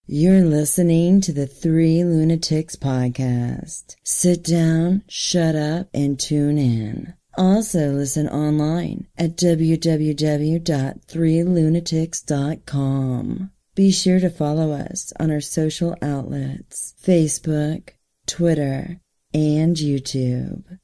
You're listening to the Three Lunatics podcast. Sit down, shut up, and tune in. Also listen online at www.threelunatics.com. Be sure to follow us on our social outlets, Facebook, Twitter, and YouTube.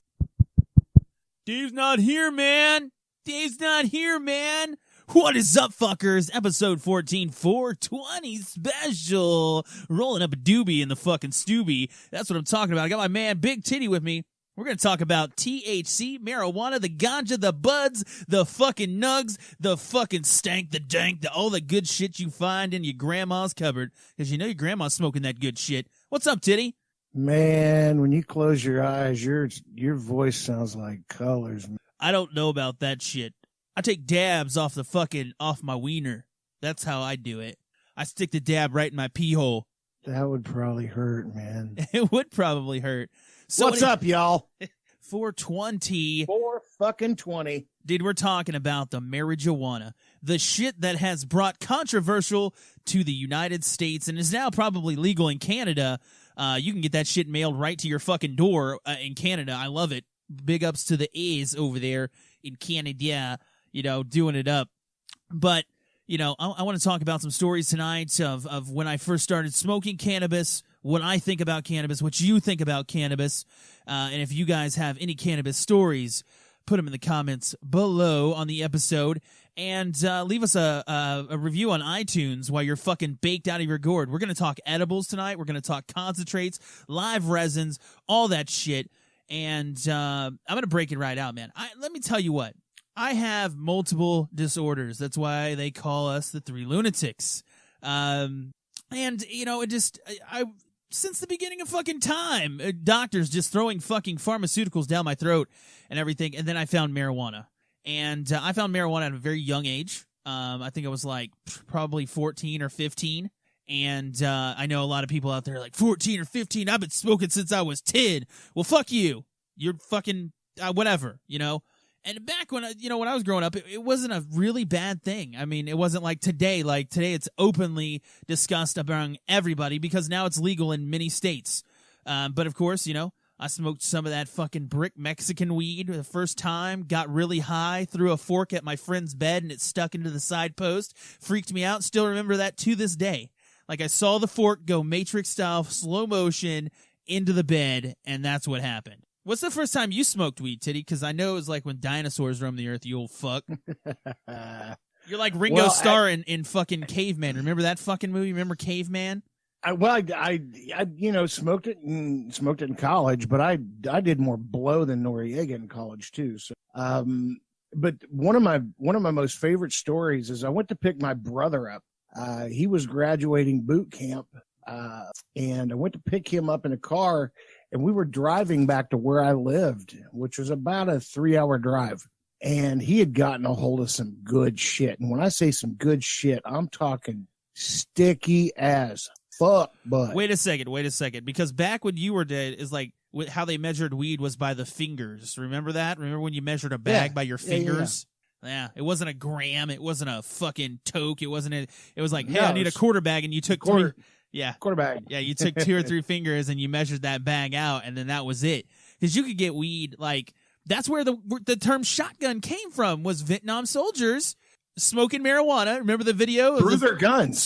Dave's not here, man. Dave's not here, man. What is up, fuckers? Episode 14, 420 special. Rolling up a doobie in the fucking stoobie. That's what I'm talking about. I got my man Big Titty with me. We're going to talk about THC, marijuana, the ganja, the buds, the fucking nugs, the fucking stank, the dank, all the good shit you find in your grandma's cupboard. Because you know your grandma's smoking that good shit. What's up, Titty? Man, when you close your eyes, your voice sounds like colors. I don't know about that shit. I take dabs off my wiener. That's how I do it. I stick the dab right in my pee hole. That would probably hurt, man. It would probably hurt. So what's up, y'all? 420. 420. Dude, we're talking about the marijuana. The shit that has brought controversial to the United States and is now probably legal in Canada. You can get that shit mailed right to your fucking door in Canada. I love it. Big ups to the A's over there in Canada, doing it up. But, I want to talk about some stories tonight of when I first started smoking cannabis, what I think about cannabis, what you think about cannabis. And if you guys have any cannabis stories, put them in the comments below on the episode. And leave us a review on iTunes while you're fucking baked out of your gourd. We're going to talk edibles tonight. We're going to talk concentrates, live resins, all that shit. And I'm going to break it right out, man. Let me tell you what. I have multiple disorders. That's why they call us the Three Lunatics. Since the beginning of fucking time, doctors just throwing fucking pharmaceuticals down my throat and everything. And then I found marijuana. And I found marijuana at a very young age. I think I was like probably 14 or 15. And I know a lot of people out there are like 14 or 15. I've been smoking since I was 10. Well, fuck you. You're fucking whatever, And back when when I was growing up, it wasn't a really bad thing. I mean, it wasn't like today. Like today, it's openly discussed among everybody because now it's legal in many states. But of course, I smoked some of that fucking brick Mexican weed the first time, got really high, threw a fork at my friend's bed, and it stuck into the side post. Freaked me out. Still remember that to this day. Like I saw the fork go Matrix style, slow motion into the bed, and that's what happened. What's the first time you smoked weed, Titty? Because I know it was like when dinosaurs roamed the earth, you old fuck. You're like Ringo Starr in fucking Caveman. Remember that fucking movie? Remember Caveman? I smoked it in college, but I did more blow than Noriega in college too. So, but one of my most favorite stories is I went to pick my brother up. He was graduating boot camp, and I went to pick him up in a car. And we were driving back to where I lived, which was about a 3-hour drive. And he had gotten a hold of some good shit. And when I say some good shit, I'm talking sticky as fuck, bud. Wait a second. Because back when you were dead, is like how they measured weed was by the fingers. Remember that? Remember when you measured a bag by your fingers? Yeah. It wasn't a gram. It wasn't a fucking toke. It wasn't it was like, hey, I need a quarter bag. And you took quarter. Yeah. Quarter bag. Yeah, you took 2 or 3 fingers and you measured that bag out, and then that was it. Because you could get weed, like, that's where the term shotgun came from, was Vietnam soldiers smoking marijuana. Remember the video? Through their guns.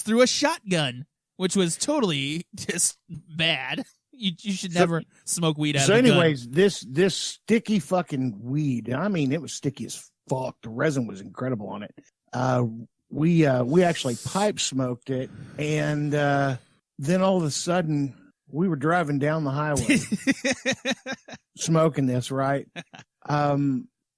Through a shotgun, which was totally just bad. You should never smoke weed out of a gun. So anyways, this sticky fucking weed, I mean, it was sticky as fuck. The resin was incredible on it. We actually pipe smoked it, and then all of a sudden we were driving down the highway smoking this, right?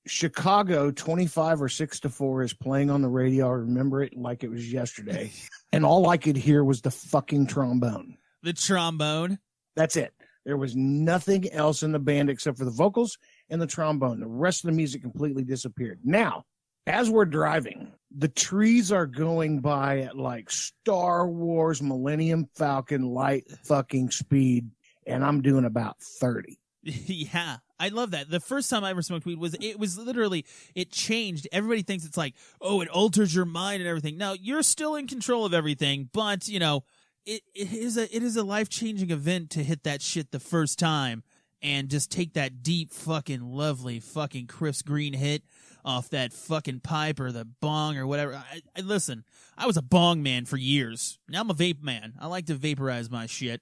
Chicago 25 or 6-4 is playing on the radio. I remember it like it was yesterday. And all I could hear was the fucking trombone. The trombone? That's it. There was nothing else in the band except for the vocals and the trombone. The rest of the music completely disappeared. Now, as we're driving, the trees are going by at like Star Wars Millennium Falcon light fucking speed, and I'm doing about 30. Yeah, I love that. The first time I ever smoked weed was literally, it changed. Everybody thinks it's like, oh, it alters your mind and everything. No, you're still in control of everything, but you know, it is a life-changing event to hit that shit the first time and just take that deep fucking lovely fucking crisp green hit off that fucking pipe or the bong or whatever. Listen, I was a bong man for years. Now I'm a vape man. I like to vaporize my shit.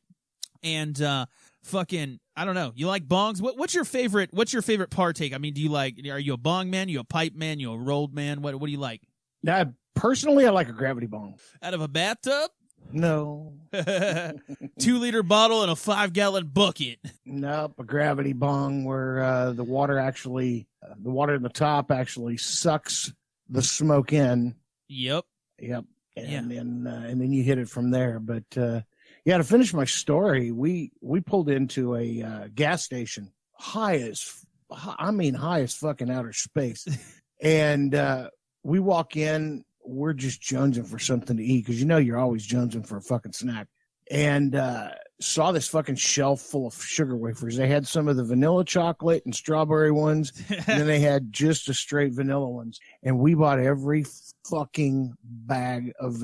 And fucking, I don't know. You like bongs? What's your favorite partake? I mean, are you a bong man? You a pipe man? You a rolled man? What do you like? Personally, I like a gravity bong. Out of a bathtub? No. 2-liter bottle and a 5-gallon bucket. Nope, a gravity bong where the water in the top actually sucks the smoke in. Yep. And then you hit it from there. But to finish my story, we pulled into a gas station, high as fucking outer space, and we walk in. We're just jonesing for something to eat because you're always jonesing for a fucking snack. And saw this fucking shelf full of sugar wafers. They had some of the vanilla chocolate and strawberry ones, and then they had just the straight vanilla ones. And we bought every fucking bag of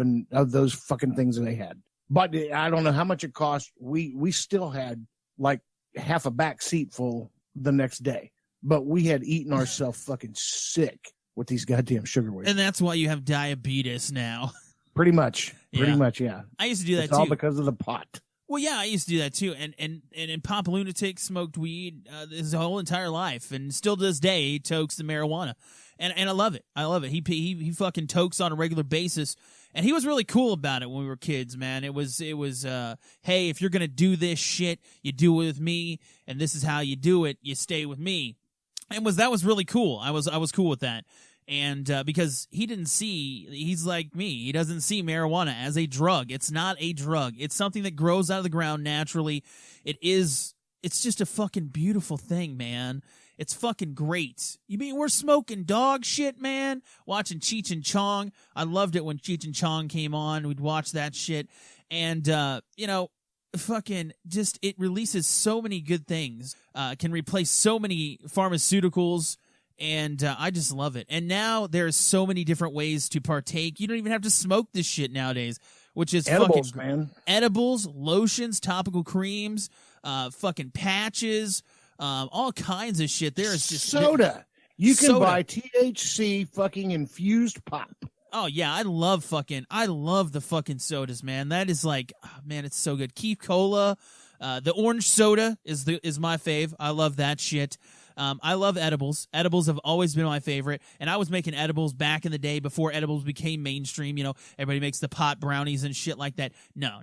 those fucking things that they had. But I don't know how much it cost. We still had like half a back seat full the next day. But we had eaten ourselves fucking sick with these goddamn sugar wafers. And that's why you have diabetes now. Pretty much, yeah. I used to do that it's too. all because of the pot. Well, yeah, I used to do that too. And Pop Lunatic smoked weed his whole entire life, and still to this day he tokes the marijuana, and I love it. I love it. He fucking tokes on a regular basis, and he was really cool about it when we were kids, man. It was hey, if you're gonna do this shit, you do it with me, and this is how you do it. You stay with me, and that was really cool. I was cool with that. And because he's like me, he doesn't see marijuana as a drug. It's not a drug. It's something that grows out of the ground naturally. It's just a fucking beautiful thing, man. It's fucking great. You mean we're smoking dog shit, man? Watching Cheech and Chong. I loved it when Cheech and Chong came on. We'd watch that shit. And, fucking just, it releases so many good things. Can replace so many pharmaceuticals. And I just love it. And now there's so many different ways to partake. You don't even have to smoke this shit nowadays, which is edibles, fucking man. Edibles, lotions, topical creams, fucking patches, all kinds of shit. There is just soda. You can buy THC fucking infused pop. Oh yeah, I love the fucking sodas, man. That is like, oh, man, it's so good. Keep Cola, the orange soda is my fave. I love that shit. I love edibles. Edibles have always been my favorite, and I was making edibles back in the day before edibles became mainstream. Everybody makes the pot brownies and shit like that. No.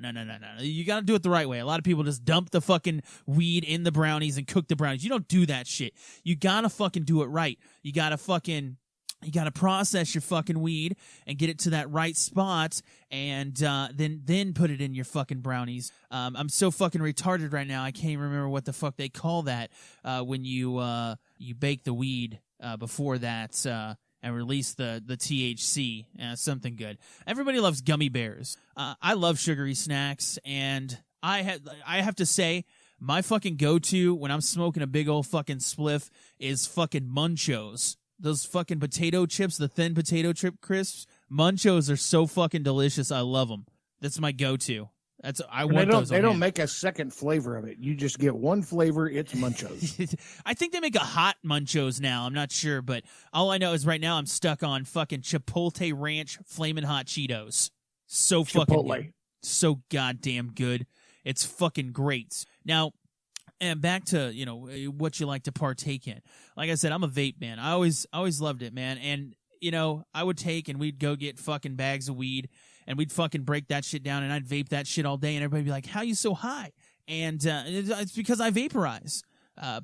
You gotta do it the right way. A lot of people just dump the fucking weed in the brownies and cook the brownies. You don't do that shit. You gotta fucking do it right. You gotta process your fucking weed and get it to that right spot, and then put it in your fucking brownies. I'm so fucking retarded right now. I can't even remember what the fuck they call that when you bake the weed before that and release the THC. Something good. Everybody loves gummy bears. I love sugary snacks, and I have to say, my fucking go-to when I'm smoking a big old fucking spliff is fucking Munchos. Those fucking potato chips, the thin potato chip crisps, Munchos are so fucking delicious. I love them. That's my go-to. They don't make a second flavor of it. You just get one flavor. It's Munchos. I think they make a hot Munchos now. I'm not sure, but all I know is right now I'm stuck on fucking Chipotle Ranch Flamin' Hot Cheetos. So fucking good. So goddamn good. It's fucking great. Now, and back to, what you like to partake in. Like I said, I'm a vape man. I always loved it, man. And, I would take and we'd go get fucking bags of weed and we'd fucking break that shit down and I'd vape that shit all day and everybody'd be like, how you so high? And it's because I vaporize.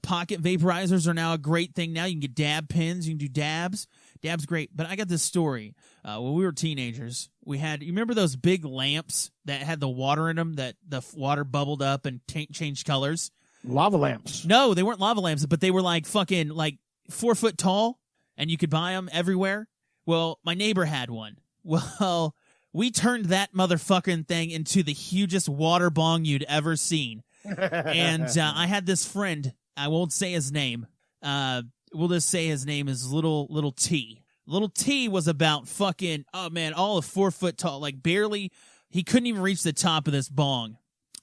Pocket vaporizers are now a great thing now. You can get dab pins. You can do dabs. Dab's great. But I got this story. When we were teenagers, you remember those big lamps that had the water in them, that the water bubbled up and changed colors? Lava lamps. No, they weren't lava lamps, but they were like fucking 4 foot tall, and you could buy them everywhere. Well, my neighbor had one. Well, we turned that motherfucking thing into the hugest water bong you'd ever seen. And I had this friend I won't say his name. We'll just say his name is Little T. Little T was about fucking, oh man, all of 4 foot tall, like barely, he couldn't even reach the top of this bong.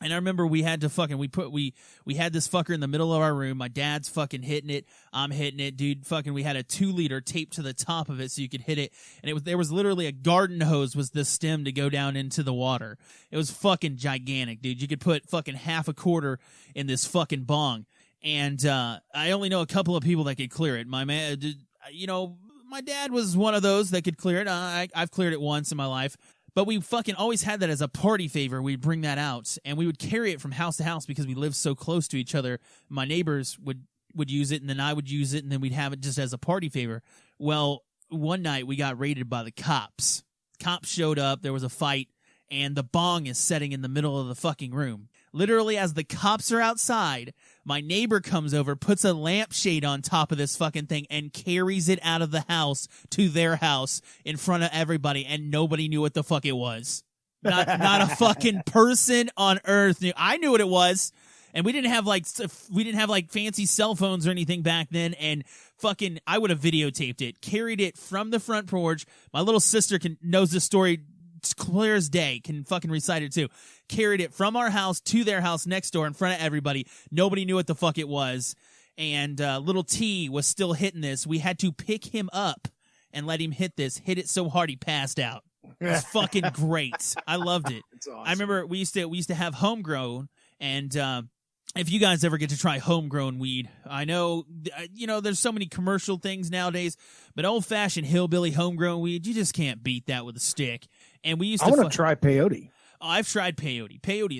And I remember we had to fucking, we had this fucker in the middle of our room. My dad's fucking hitting it. I'm hitting it. Dude, fucking, we had a 2-liter taped to the top of it so you could hit it. And there was literally a garden hose was the stem to go down into the water. It was fucking gigantic, dude. You could put fucking half a quarter in this fucking bong. And, I only know a couple of people that could clear it. My man, you know, my dad was one of those that could clear it. I've cleared it once in my life. But we fucking always had that as a party favor. We'd bring that out, and we would carry it from house to house because we lived so close to each other. My neighbors would use it, and then I would use it, and then we'd have it just as a party favor. Well, one night we got raided by the cops. Cops showed up, there was a fight, and the bong is setting in the middle of the fucking room. Literally, as the cops are outside, my neighbor comes over, puts a lampshade on top of this fucking thing, and carries it out of the house to their house in front of everybody, and nobody knew what the fuck it was. Not a fucking person on earth knew. I knew what it was, and we didn't have like fancy cell phones or anything back then, and fucking I would have videotaped it, carried it from the front porch. My little sister knows this story. It's clear as day, can fucking recite it too. Carried it from our house to their house next door in front of everybody. Nobody knew what the fuck it was. And Little T was still hitting this. We had to pick him up and let him hit this. Hit it so hard he passed out. It was fucking great. I loved it. Awesome. I remember we used to have homegrown, and if you guys ever get to try homegrown weed, I know, you know, there's so many commercial things nowadays, but old-fashioned hillbilly homegrown weed, you just can't beat that with a stick. And we used to. I want to try peyote. Oh, I've tried peyote. Peyote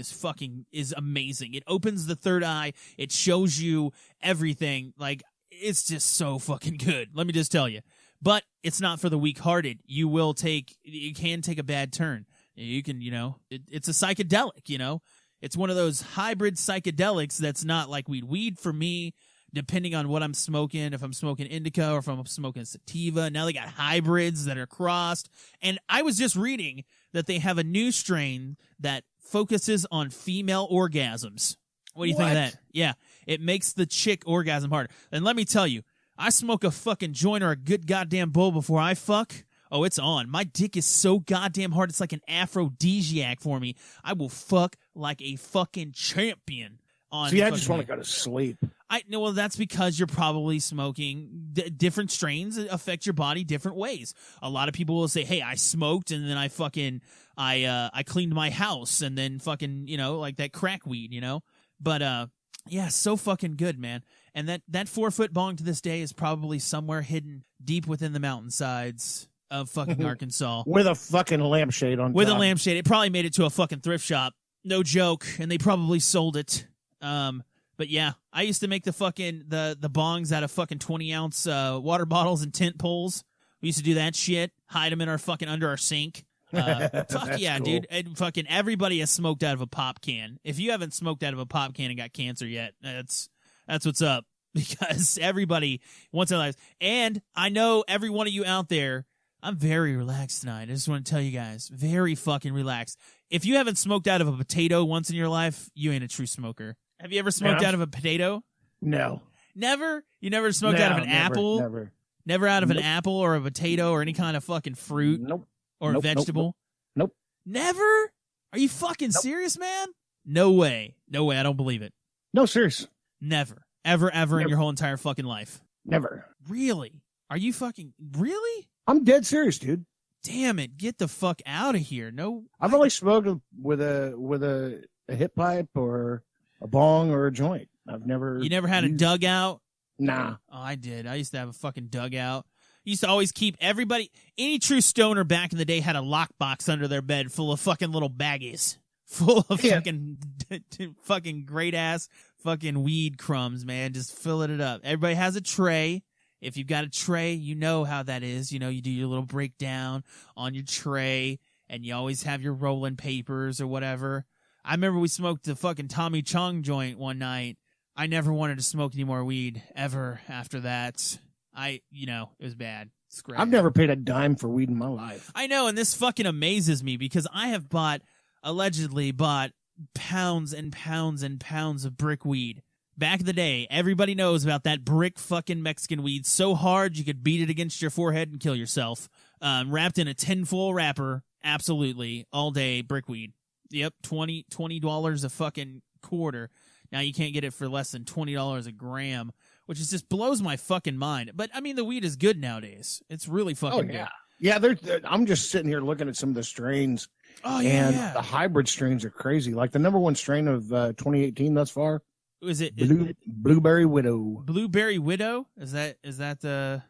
is amazing. It opens the third eye. It shows you everything. Like, it's just so fucking good. Let me just tell you. But it's not for the weak-hearted. You can take a bad turn. You can, you know, it's a psychedelic, you know. It's one of those hybrid psychedelics that's not like weed. Weed for me, depending on what I'm smoking, if I'm smoking indica or if I'm smoking sativa. Now they got hybrids that are crossed. And I was just reading that they have a new strain that focuses on female orgasms. What do you think of that? Yeah, it makes the chick orgasm harder. And let me tell you, I smoke a fucking joint or a good goddamn bowl before I fuck. Oh, it's on. My dick is so goddamn hard. It's like an aphrodisiac for me. I will fuck like a fucking champion. See, I just want to go to sleep. Well, that's because you're probably smoking. Different strains affect your body different ways. A lot of people will say, "Hey, I smoked and then I cleaned my house and then fucking, you know, like that crack weed, you know." But yeah, so fucking good, man. And that 4 foot bong to this day is probably somewhere hidden deep within the mountainsides of fucking Arkansas with a fucking lampshade on. With top. A lampshade, it probably made it to a fucking thrift shop. No joke, and they probably sold it. But yeah, I used to make the fucking the bongs out of fucking 20-ounce water bottles and tent poles. We used to do that shit, hide them in our fucking under our sink. Fuck yeah, cool. Dude! And fucking everybody has smoked out of a pop can. If you haven't smoked out of a pop can and got cancer yet, that's what's up. Because everybody wants their lives, and I know every one of you out there. I'm very relaxed tonight. I just want to tell you guys, very fucking relaxed. If you haven't smoked out of a potato once in your life, you ain't a true smoker. Have you ever smoked out of a potato? No. Never? You never smoked out of an apple? Never. Never out of an apple or a potato or any kind of fucking fruit? Nope. Or a vegetable? Nope. Never? Are you fucking serious, man? No way. No way. I don't believe it. No, serious. Never. Ever in your whole entire fucking life? Never. Really? Are you fucking... Really? I'm dead serious, dude. Damn it. Get the fuck out of here. No. I've only smoked with a hip pipe or a bong or a joint. I've never. You never had a dugout? Nah. Oh, I did. I used to have a fucking dugout. I used to always keep any true stoner back in the day had a lockbox under their bed full of fucking little baggies. Full of fucking great ass fucking weed crumbs, man. Just filling it up. Everybody has a tray. If you've got a tray, you know how that is. You know, you do your little breakdown on your tray, and you always have your rolling papers or whatever. I remember we smoked the fucking Tommy Chong joint one night. I never wanted to smoke any more weed ever after that. It was bad. It's great. I've never paid a dime for weed in my life. I know, and this fucking amazes me because I have allegedly bought pounds and pounds and pounds of brick weed back in the day, everybody knows about that brick fucking Mexican weed so hard you could beat it against your forehead and kill yourself. Wrapped in a tinfoil wrapper, absolutely, all day brick weed. Yep, $20 a fucking quarter. Now you can't get it for less than $20 a gram, which is just blows my fucking mind. But I mean, the weed is good nowadays. It's really fucking good. Yeah, I'm just sitting here looking at some of the strains. Oh yeah, and the hybrid strains are crazy. Like the number one strain of 2018 thus far. Is it Blueberry Widow? Blueberry Widow? Is that the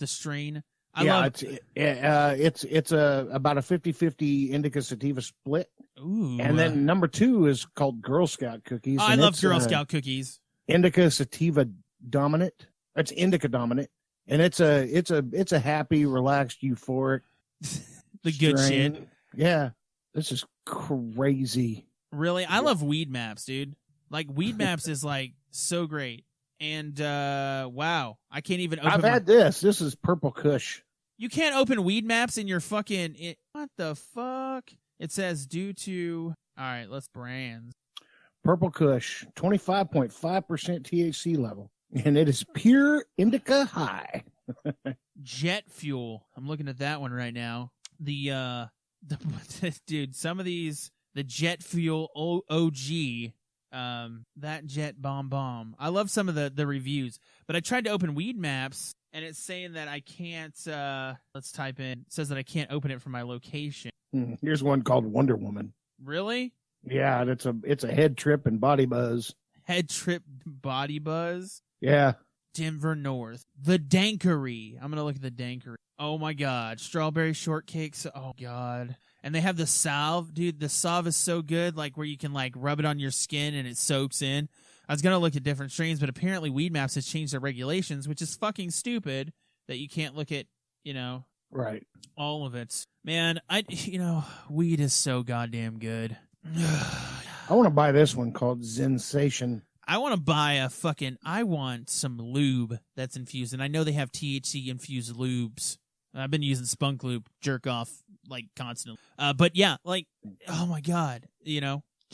strain? It's about a 50-50 indica sativa split. Ooh. And then number 2 is called Girl Scout cookies. Oh, I love Girl Scout cookies. Indica sativa dominant. It's indica dominant, and it's a happy, relaxed, euphoric. The good strain. shit. Yeah, this is crazy. Really, I love Weed Maps, dude. Like Weed Maps is like so great. And wow, I can't even open. I've had this. This is Purple Kush. You can't open Weed Maps in your fucking. What the fuck? It says due to. All right, let's brands. Purple Kush, 25.5% THC level, and it is pure indica high. Jet fuel. I'm looking at that one right now. The dude, some of these, the jet fuel OG. That jet bomb. I love some of the reviews, but I tried to open Weed Maps and it's saying that I can't, let's type in, it says that I can't open it from my location. Here's one called Wonder Woman. Really? Yeah, and it's a head trip and body buzz. Head trip body buzz? Yeah. Denver North. The Dankery. I'm going to look at the Dankery. Oh my God. Strawberry shortcakes. Oh God. And they have the salve. Dude, the salve is so good, like where you can like rub it on your skin and it soaks in. I was going to look at different strains, but apparently Weed Maps has changed their regulations, which is fucking stupid that you can't look at, right, all of it. Man, weed is so goddamn good. I want to buy this one called Zensation. I want to buy I want some lube that's infused, and I know they have THC infused lubes. I've been using Spunk Lube, jerk off, like, constantly. But yeah, like, oh my God,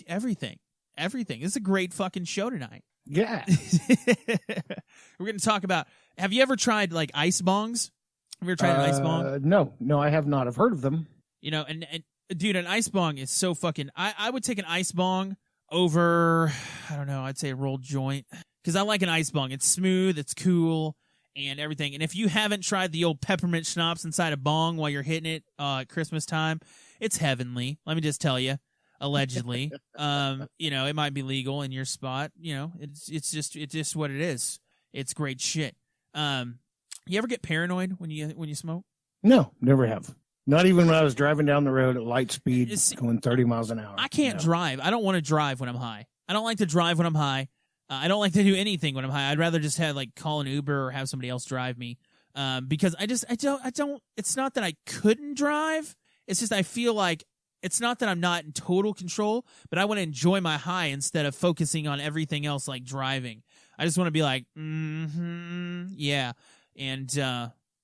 everything. This is a great fucking show tonight. Yeah. We're going to talk about, have you ever tried, like, ice bongs? Have you ever tried an ice bong? No, I have not. I've heard of them. And dude, an ice bong is so fucking, I would take an ice bong over, I don't know, I'd say a rolled joint. Because I like an ice bong. It's smooth, it's cool, and everything. And if you haven't tried the old peppermint schnapps inside a bong while you're hitting it at Christmas time, it's heavenly. Let me just tell you, allegedly. It might be legal in your spot. It's just what it is. It's great shit. You ever get paranoid when you smoke? No, never have. Not even when I was driving down the road at light speed, going 30 miles an hour. I can't drive. I don't want to drive when I'm high. I don't like to drive when I'm high. I don't like to do anything when I'm high. I'd rather just call an Uber or have somebody else drive me. Because I don't, it's not that I couldn't drive. It's just I feel like it's not that I'm not in total control, but I want to enjoy my high instead of focusing on everything else like driving. I just want to be like, yeah. And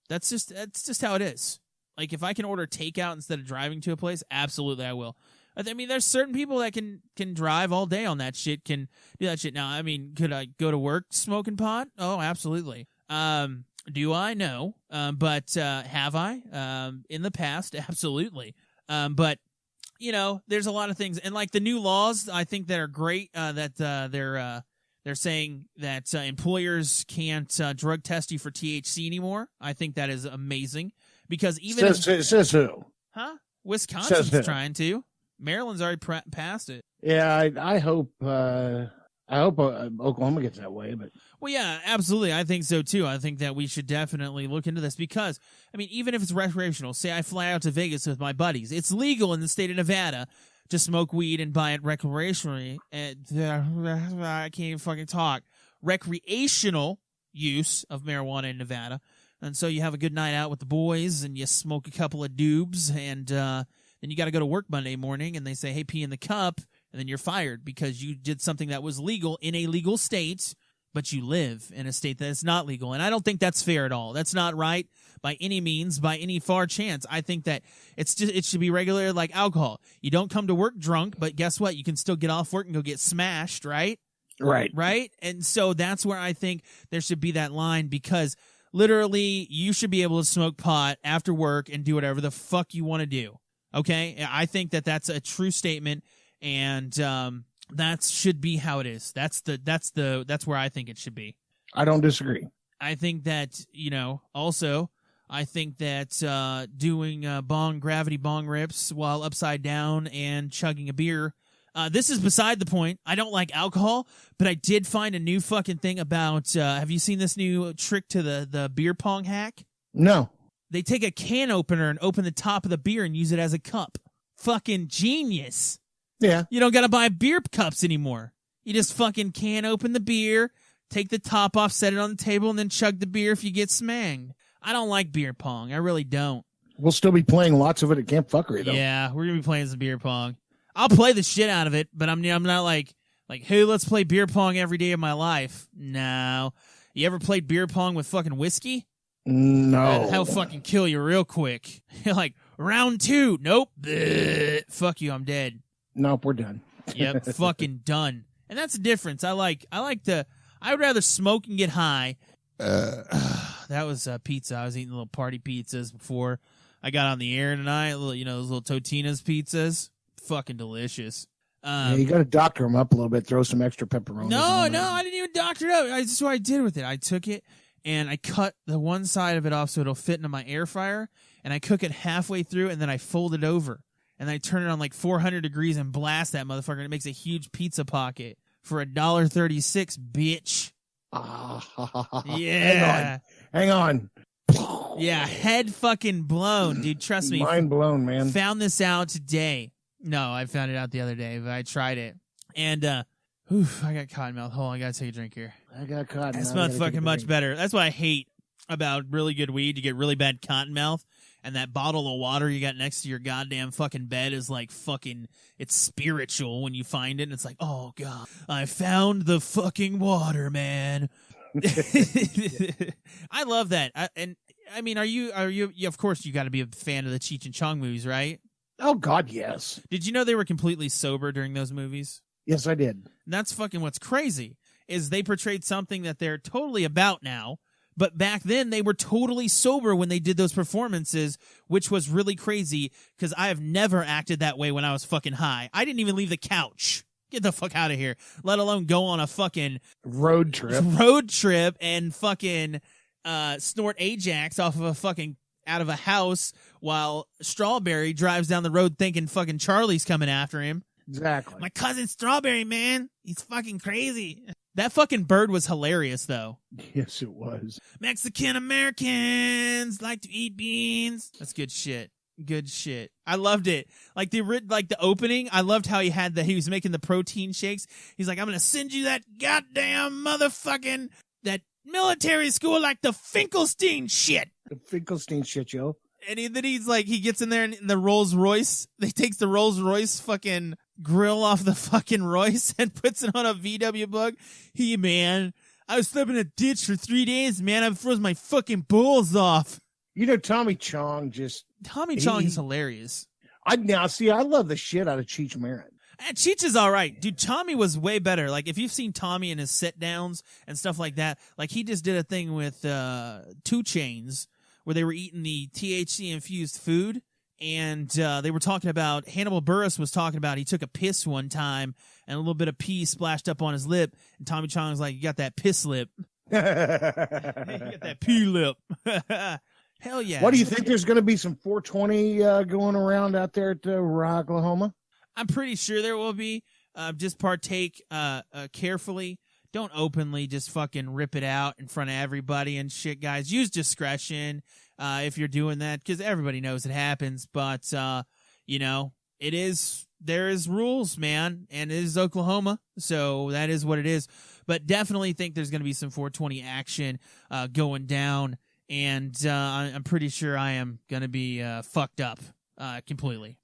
that's just how it is. Like, if I can order takeout instead of driving to a place, absolutely I will. I mean, there's certain people that can drive all day on that shit, can do that shit. Now, I mean, could I go to work smoking pot? Oh, absolutely. Do I? No. But have I? In the past, absolutely. But, there's a lot of things. And, like, the new laws, I think, that are great, that they're saying that employers can't drug test you for THC anymore. I think that is amazing. Because even says who? Huh? Wisconsin's trying to. Maryland's already passed it. Yeah, I hope Oklahoma gets that way. But well, yeah, absolutely. I think so too. I think that we should definitely look into this because, I mean, even if it's recreational, say I fly out to Vegas with my buddies, it's legal in the state of Nevada to smoke weed and buy it recreationally. I can't even fucking talk. Recreational use of marijuana in Nevada. And so you have a good night out with the boys and you smoke a couple of doobs and then you got to go to work Monday morning and they say, hey, pee in the cup. And then you're fired because you did something that was legal in a legal state, but you live in a state that is not legal. And I don't think that's fair at all. That's not right by any means, by any far chance. I think that it should be regular like alcohol. You don't come to work drunk, but guess what? You can still get off work and go get smashed, right? Right. Right? And so that's where I think there should be that line, because literally you should be able to smoke pot after work and do whatever the fuck you want to do. Okay? I think that that's a true statement, and that should be how it is. That's where I think it should be. I don't disagree. I think that, also, I think that doing gravity bong rips while upside down and chugging a beer, this is beside the point. I don't like alcohol, but I did find a new fucking thing about, have you seen this new trick to the beer pong hack? No. They take a can opener and open the top of the beer and use it as a cup. Fucking genius. Yeah. You don't got to buy beer cups anymore. You just fucking can open the beer, take the top off, set it on the table, and then chug the beer if you get smanged. I don't like beer pong. I really don't. We'll still be playing lots of it at Camp Fuckery, though. Yeah, we're going to be playing some beer pong. I'll play the shit out of it, but I'm not like, hey, let's play beer pong every day of my life. No. You ever played beer pong with fucking whiskey? No. That'll fucking kill you real quick. You're like, round 2. Nope. Bleh. Fuck you, I'm dead. Nope, we're done. Yep, fucking done. And that's the difference. I would rather smoke and get high. That was pizza. I was eating little party pizzas before I got on the air tonight. Those little Totino's pizzas. Fucking delicious. Yeah, you got to doctor them up a little bit. Throw some extra pepperoni. No, I didn't even doctor it up. That's what I did with it. I took it and I cut the one side of it off so it'll fit into my air fryer, and I cook it halfway through, and then I fold it over, and I turn it on like 400 degrees and blast that motherfucker, and it makes a huge pizza pocket for $1.36, bitch. Yeah. Hang on. Yeah, head fucking blown, dude. Trust me. Mind blown, man. Found this out today. No, I found it out the other day, but I tried it. And, I got cotton mouth. Hold on, I gotta take a drink here. I got cotton. That smells fucking much better. That's what I hate about really good weed. You get really bad cotton mouth, and that bottle of water you got next to your goddamn fucking bed is like fucking, it's spiritual when you find it, and it's like, oh god, I found the fucking water, man. I love that. I mean, are you, of course you gotta be a fan of the Cheech and Chong movies, right? Oh god, yes. Did you know they were completely sober during those movies? Yes, I did. And that's fucking what's crazy, is they portrayed something that they're totally about now, but back then they were totally sober when they did those performances, which was really crazy, because I have never acted that way when I was fucking high. I didn't even leave the couch. Get the fuck out of here. Let alone go on a fucking road trip and fucking snort Ajax off of a fucking out of a house while Strawberry drives down the road thinking fucking Charlie's coming after him. Exactly. My cousin Strawberry, man. He's fucking crazy. That fucking bird was hilarious, though. Yes, it was. Mexican Americans like to eat beans. That's good shit. Good shit. I loved it. Like the opening, I loved how he was making the protein shakes. He's like, I'm gonna send you that goddamn motherfucking that military school like the Finkelstein shit. The Finkelstein shit, yo. And then he's like, he gets in there in the Rolls Royce. They takes the Rolls Royce fucking grill off the fucking Royce and puts it on a VW Bug. Man, I was sleeping in a ditch for 3 days, man. I froze my fucking balls off. You know, Tommy Chong is hilarious. I love the shit out of Cheech Marin. And Cheech is all right. Dude, Tommy was way better. Like, if you've seen Tommy in his sit-downs and stuff like that, like, he just did a thing with 2 Chainz where they were eating the THC-infused food, and they were talking about, Hannibal Buress was talking about, he took a piss one time, and a little bit of pee splashed up on his lip, and Tommy Chong was like, you got that piss lip. You got that pee lip. Hell yeah. What do you think? There's going to be some 420 going around out there at Oklahoma? I'm pretty sure there will be. Just partake carefully. Don't openly just fucking rip it out in front of everybody and shit, guys. Use discretion if you're doing that, because everybody knows it happens. But, there is rules, man, and it is Oklahoma, so that is what it is. But definitely think there's going to be some 420 action going down, and I'm pretty sure I am going to be fucked up completely.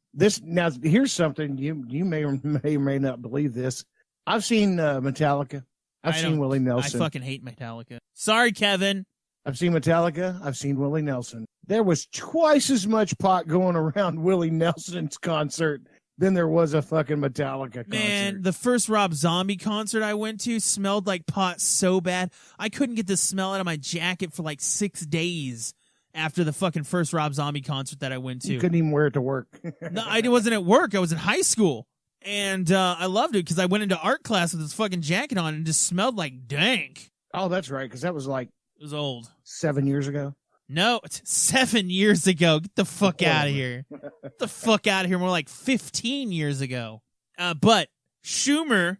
Now, here's something you may or may not believe this. I've seen Metallica. I've seen Willie Nelson. I fucking hate Metallica. Sorry, Kevin. I've seen Metallica. I've seen Willie Nelson. There was twice as much pot going around Willie Nelson's concert then there was a fucking Metallica concert. Man, the first Rob Zombie concert I went to smelled like pot so bad. I couldn't get the smell out of my jacket for like 6 days after the fucking first Rob Zombie concert that I went to. You couldn't even wear it to work. No, I wasn't at work. I was in high school. And I loved it because I went into art class with this fucking jacket on and just smelled like dank. Oh, that's right, because that was like... It was old. 7 years ago? No, it's 7 years ago. Get the fuck out of here. Get the fuck out of here. More like 15 years ago. But Schumer,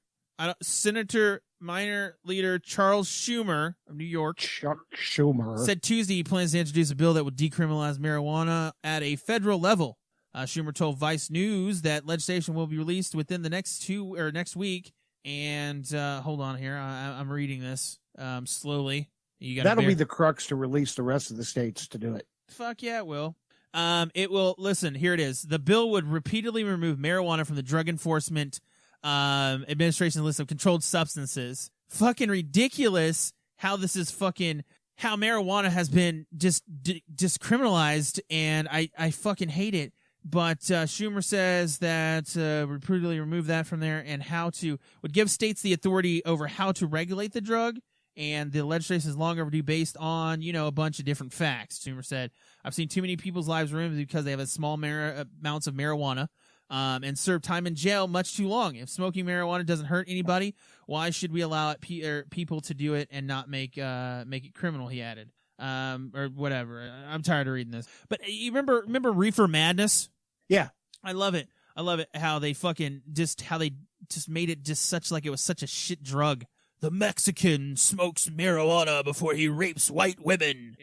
Senator Minor Leader Charles Schumer of New York, Chuck Schumer, said Tuesday he plans to introduce a bill that would decriminalize marijuana at a federal level. Schumer told Vice News that legislation will be released within the next week. And hold on here. I'm reading this slowly. That'll be the crux to release the rest of the states to do it. Fuck yeah, it will. It will. Listen, here it is. The bill would repeatedly remove marijuana from the Drug Enforcement Administration list of controlled substances. Fucking ridiculous how this is fucking, how marijuana has been just criminalized, and I fucking hate it. But Schumer says that repeatedly remove that from there, and would give states the authority over how to regulate the drug. And the legislation is long overdue based on, a bunch of different facts. Schumer said, I've seen too many people's lives ruined because they have a small amounts of marijuana and serve time in jail much too long. If smoking marijuana doesn't hurt anybody, why should we allow people to do it and not make it criminal, he added. Or whatever. I'm tired of reading this. But you remember Reefer Madness? Yeah. I love it. How they fucking just made it just such like it was such a shit drug. The Mexican smokes marijuana before he rapes white women.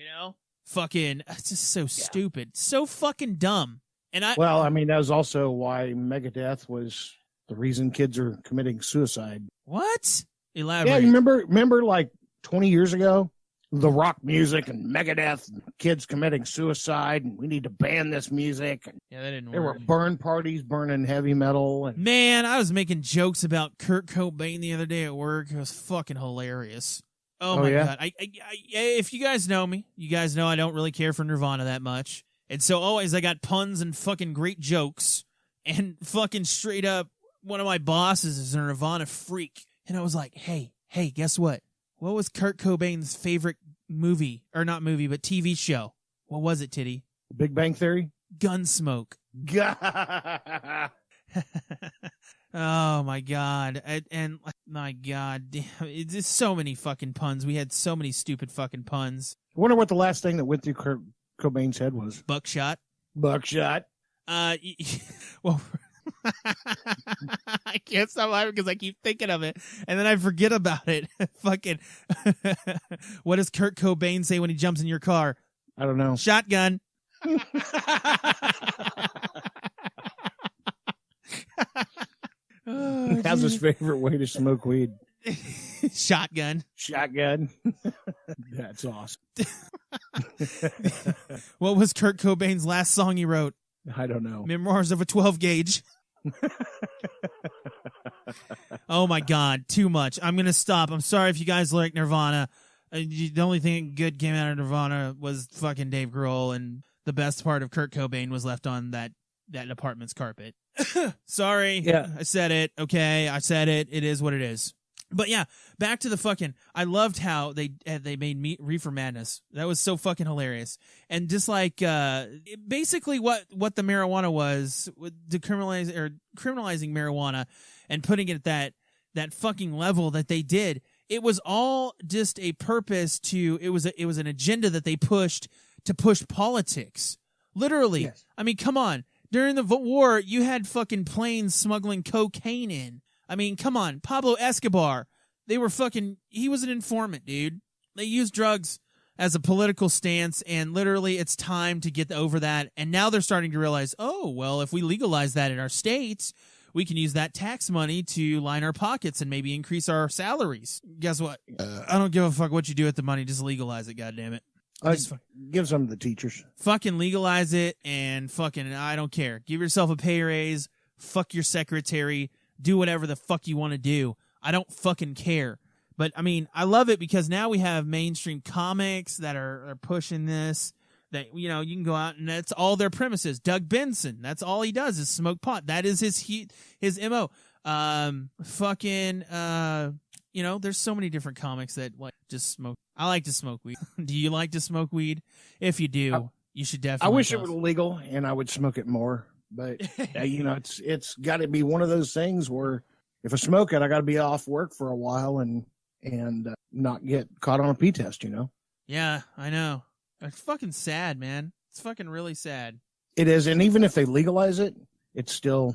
Fucking, it's just so stupid. So fucking dumb. And that was also why Megadeth was the reason kids are committing suicide. What? Elaborate. Yeah, you remember like 20 years ago? The rock music and Megadeth and kids committing suicide, and we need to ban this music. And yeah, that didn't work. There were burn parties burning heavy metal. And man, I was making jokes about Kurt Cobain the other day at work. It was fucking hilarious. Oh my God. I if you guys know me, you guys know I don't really care for Nirvana that much. And so always I got puns and fucking great jokes. And fucking straight up, one of my bosses is a Nirvana freak. And I was like, hey, guess what? What was Kurt Cobain's favorite movie? Or not movie, but TV show? What was it, Titty? Big Bang Theory? Gunsmoke. Oh, my God. And my God. It's just so many fucking puns. We had so many stupid fucking puns. I wonder what the last thing that went through Kurt Cobain's head was. Buckshot. Well... I can't stop laughing because I keep thinking of it, and then I forget about it. Fucking, what does Kurt Cobain say when he jumps in your car? I don't know. Shotgun. How's his favorite way to smoke weed? Shotgun. That's awesome. What was Kurt Cobain's last song he wrote? I don't know. Memoirs of a 12 Gauge. Oh my God, too much. I'm gonna stop. I'm sorry if you guys like Nirvana. The only thing good came out of Nirvana was fucking Dave Grohl, and the best part of Kurt Cobain was left on that apartment's carpet. Sorry. Yeah. I said it. Okay, I said it. It is what it is. But yeah, back to the fucking. I loved how they made Reefer Madness. That was so fucking hilarious. And just like basically what the marijuana was, criminalizing marijuana and putting it at that fucking level that they did. It was all just a purpose to. It was an agenda that they pushed to push politics. Literally. Yes. I mean, come on. During the war, you had fucking planes smuggling cocaine in. I mean, come on. Pablo Escobar, he was an informant, dude. They used drugs as a political stance, and literally it's time to get over that. And now they're starting to realize, oh, well, if we legalize that in our states, we can use that tax money to line our pockets and maybe increase our salaries. Guess what? I don't give a fuck what you do with the money. Just legalize it, goddammit. Give some to the teachers. Fucking legalize it, and fucking, I don't care. Give yourself a pay raise. Fuck your secretary. Do whatever the fuck you want to do. I don't fucking care. But, I mean, I love it because now we have mainstream comics that are pushing this. that, you know, you can go out and that's all their premises. Doug Benson, that's all he does is smoke pot. That is his MO. You know, there's so many different comics that like just smoke. I like to smoke weed. Do you like to smoke weed? If you do, you should definitely. I wish it was legal and I would smoke it more, but you know, it's got to be one of those things where if I smoke it, I got to be off work for a while and not get caught on a pee test, you know? Yeah, I know. It's fucking sad, man. It's fucking really sad. It is. And even if they legalize it, I'm still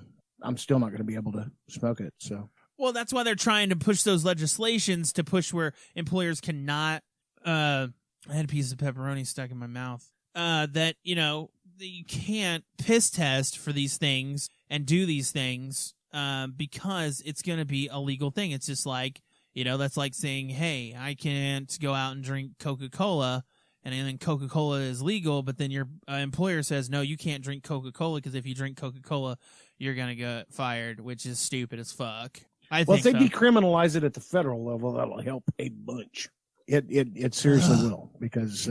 not going to be able to smoke it. So, well, that's why they're trying to push those legislations to push where employers cannot, I had a piece of pepperoni stuck in my mouth, that, you know, that you can't piss test for these things and do these things, because it's going to be a legal thing. It's just like, you know, that's like saying, hey, I can't go out and drink Coca-Cola, and then Coca-Cola is legal, but then your employer says, no, you can't drink Coca-Cola because if you drink Coca-Cola, you're going to get fired, which is stupid as fuck. Well, if they decriminalize it at the federal level, that'll help a bunch. It seriously will, because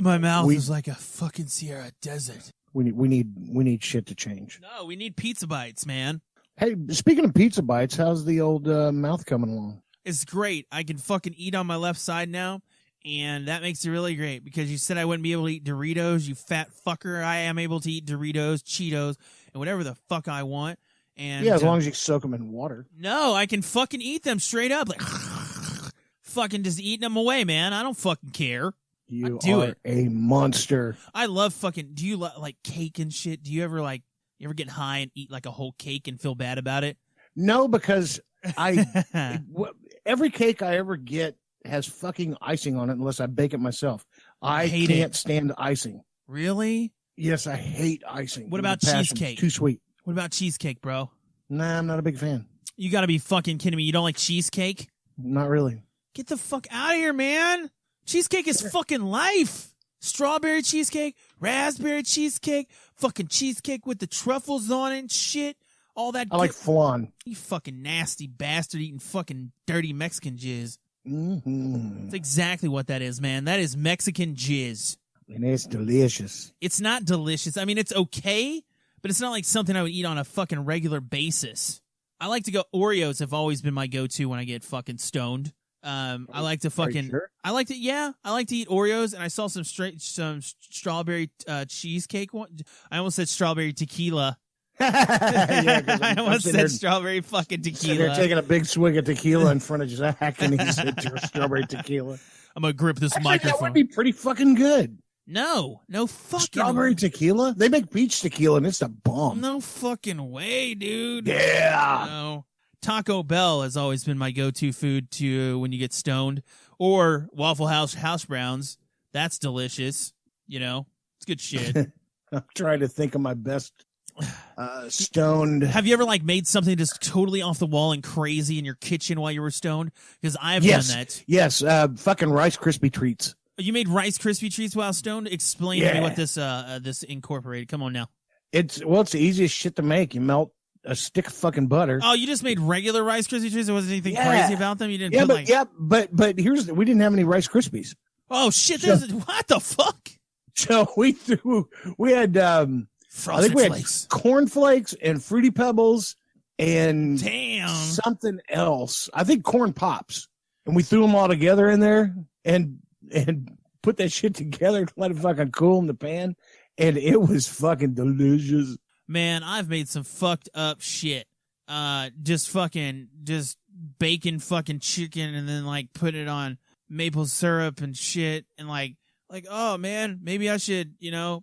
my mouth is like a fucking Sierra Desert. We need shit to change. No, we need pizza bites, man. Hey, speaking of pizza bites, how's the old mouth coming along? It's great. I can fucking eat on my left side now, and that makes it really great because you said I wouldn't be able to eat Doritos, you fat fucker. I am able to eat Doritos, Cheetos, and whatever the fuck I want. And yeah, as long as you soak them in water. No, I can fucking eat them straight up, like fucking just eating them away, man. I don't fucking care. You are a monster. I love fucking. Do you like cake and shit? Do you ever get high and eat like a whole cake and feel bad about it? No, because every cake I ever get has fucking icing on it unless I bake it myself. I can't stand icing. Really? Yes, I hate icing. What about cheesecake? Too sweet. What about cheesecake, bro? Nah, I'm not a big fan. You gotta be fucking kidding me. You don't like cheesecake? Not really. Get the fuck out of here, man. Cheesecake is fucking life. Strawberry cheesecake, raspberry cheesecake, fucking cheesecake with the truffles on it and shit. All that. I like flan. You fucking nasty bastard eating fucking dirty Mexican jizz. Mm-hmm. That's exactly what that is, man. That is Mexican jizz. And it's delicious. It's not delicious. I mean, it's okay, but it's not like something I would eat on a fucking regular basis. I like to go, Oreos have always been my go-to when I get fucking stoned. I like to fucking, sure? I like to eat Oreos, and I saw some strawberry cheesecake. I almost said strawberry tequila. I almost said strawberry fucking tequila. They're taking a big swig of tequila in front of Zach, and he said strawberry tequila. I'm gonna grip this microphone. That would be pretty fucking good. No fucking strawberry tequila. They make peach tequila, and it's a bomb. No fucking way, dude. Yeah. No. Taco Bell has always been my go-to food to when you get stoned, or Waffle House hash browns. That's delicious. You know, it's good shit. I'm trying to think of my best stoned. Have you ever made something just totally off the wall and crazy in your kitchen while you were stoned? Because I've done that. Yes, fucking Rice Krispie treats. You made Rice Krispie treats while stoned? Explain to me what this incorporated. Come on now. It's the easiest shit to make. You melt a stick of fucking butter. Oh, you just made regular Rice Krispie treats? There wasn't anything crazy about them? You didn't but we didn't have any Rice Krispies. Oh shit, what the fuck? So we had I think we had cornflakes and Fruity Pebbles and something else. I think corn pops. And we threw them all together in there and put that shit together to let it fucking cool in the pan. And it was fucking delicious. Man, I've made some fucked up shit. Just bacon fucking chicken and then put it on maple syrup and shit and oh man, maybe I should,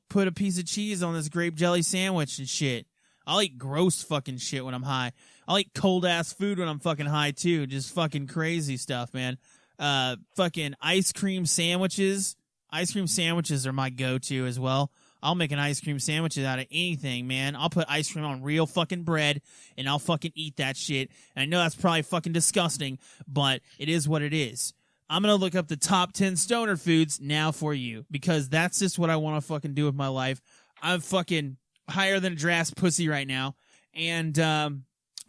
put a piece of cheese on this grape jelly sandwich and shit. I'll eat gross fucking shit when I'm high. I'll eat cold ass food when I'm fucking high too. Just fucking crazy stuff, man. Fucking ice cream sandwiches. Ice cream sandwiches are my go-to as well. I'll make an ice cream sandwich out of anything, man. I'll put ice cream on real fucking bread, and I'll fucking eat that shit. And I know that's probably fucking disgusting, but it is what it is. I'm going to look up the top 10 stoner foods now for you, because that's just what I want to fucking do with my life. I'm fucking higher than a giraffe's pussy right now, and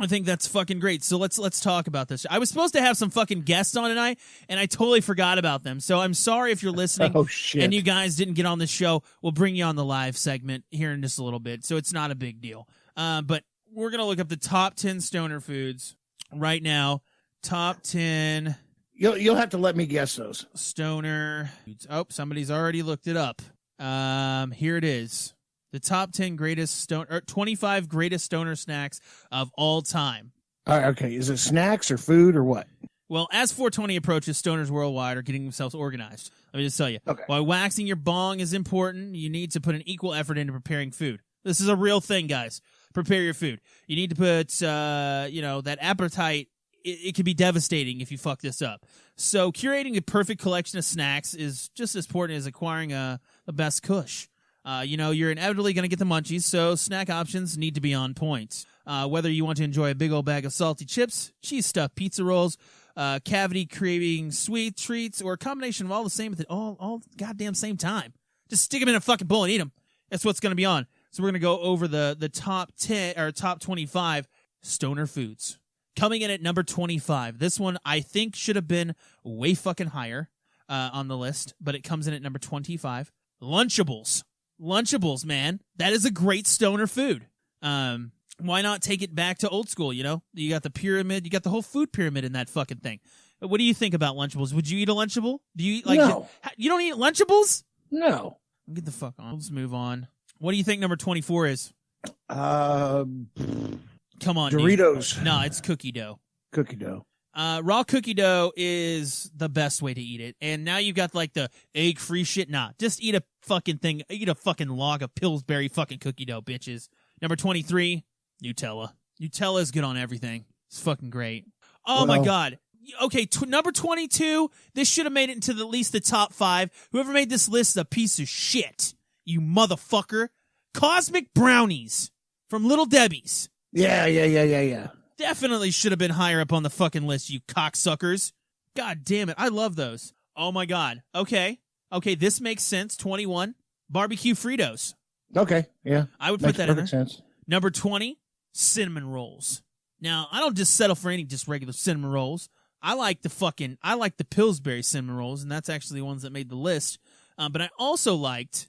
I think that's fucking great. So let's talk about this. I was supposed to have some fucking guests on tonight, and I totally forgot about them. So I'm sorry if you're listening Oh, shit. and you guys didn't get on the show. We'll bring you on the live segment here in just a little bit. So it's not a big deal. But we're going to look up the top 10 stoner foods right now. Top 10 You'll have to let me guess those. stoner foods. Oh, somebody's already looked it up. Here it is. The top 10 greatest 25 greatest stoner snacks of all time. All right, okay. Is it snacks or food or what? Well, as 420 approaches, stoners worldwide are getting themselves organized. Let me just tell you. Okay. While waxing your bong is important, you need to put an equal effort into preparing food. This is a real thing, guys. Prepare your food. You need to put, that appetite. It can be devastating if you fuck this up. So curating the perfect collection of snacks is just as important as acquiring the best kush. You're inevitably going to get the munchies, so snack options need to be on point. Whether you want to enjoy a big old bag of salty chips, cheese-stuffed pizza rolls, cavity-craving sweet treats, or a combination of all the same at all goddamn same time. Just stick them in a fucking bowl and eat them. That's what's going to be on. So we're going to go over the top 10 or top 25 stoner foods. Coming in at number 25. This one I think should have been way fucking higher on the list, but it comes in at number 25. Lunchables. Lunchables, man. That is a great stoner food. Why not take it back to old school, You got the pyramid, you got the whole food pyramid in that fucking thing. What do you think about Lunchables? Would you eat a Lunchable? Do you eat No. You don't eat Lunchables? No. Get the fuck on. Let's move on. What do you think number 24 is? Come on, Doritos. Dude. No, it's cookie dough. Cookie dough. Raw cookie dough is the best way to eat it. And now you've got like the egg-free shit. Nah, just eat a fucking thing. Eat a fucking log of Pillsbury fucking cookie dough, bitches. Number 23, Nutella. Nutella is good on everything. It's fucking great. Oh, my God. Okay, number 22, this should have made it into at least the top 5. Whoever made this list is a piece of shit, you motherfucker. Cosmic Brownies from Little Debbie's. Yeah. Definitely should have been higher up on the fucking list, you cocksuckers. God damn it. I love those. Oh, my God. Okay, this makes sense. 21, barbecue Fritos. Okay, yeah. I would put that in there. Sense. Number 20, cinnamon rolls. Now, I don't just settle for any just regular cinnamon rolls. I like the Pillsbury cinnamon rolls, and that's actually the ones that made the list. But I also like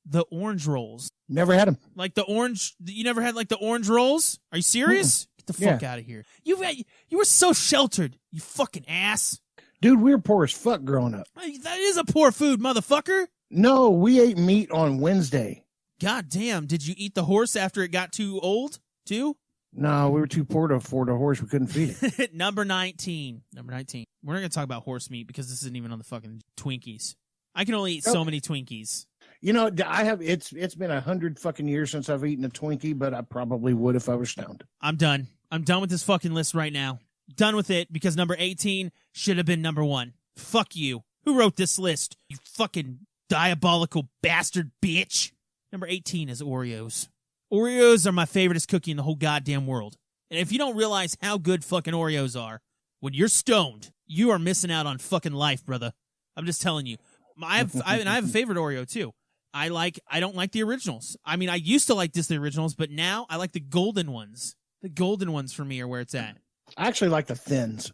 the orange rolls. Never had them. Like the orange, you never had like the orange rolls? Are you serious? Get the fuck out of here. You were so sheltered, you fucking ass. Dude, we were poor as fuck growing up. That is a poor food, motherfucker. No, we ate meat on Wednesday. God damn, did you eat the horse after it got too old, too? No, we were too poor to afford a horse. We couldn't feed it. Number 19. We're not going to talk about horse meat because this isn't even on the fucking Twinkies. I can only eat so many Twinkies. It's been 100 fucking years since I've eaten a Twinkie, but I probably would if I was stoned. I'm done with this fucking list right now. Done with it because number 18 should have been number 1. Fuck you. Who wrote this list? You fucking diabolical bastard bitch. Number 18 is Oreos. Oreos are my favoriteest cookie in the whole goddamn world. And if you don't realize how good fucking Oreos are, when you're stoned, you are missing out on fucking life, brother. I'm just telling you. I have a favorite Oreo too. I don't like the originals. I mean, I used to like the originals, but now I like the golden ones. The golden ones for me are where it's at. I actually like the thins.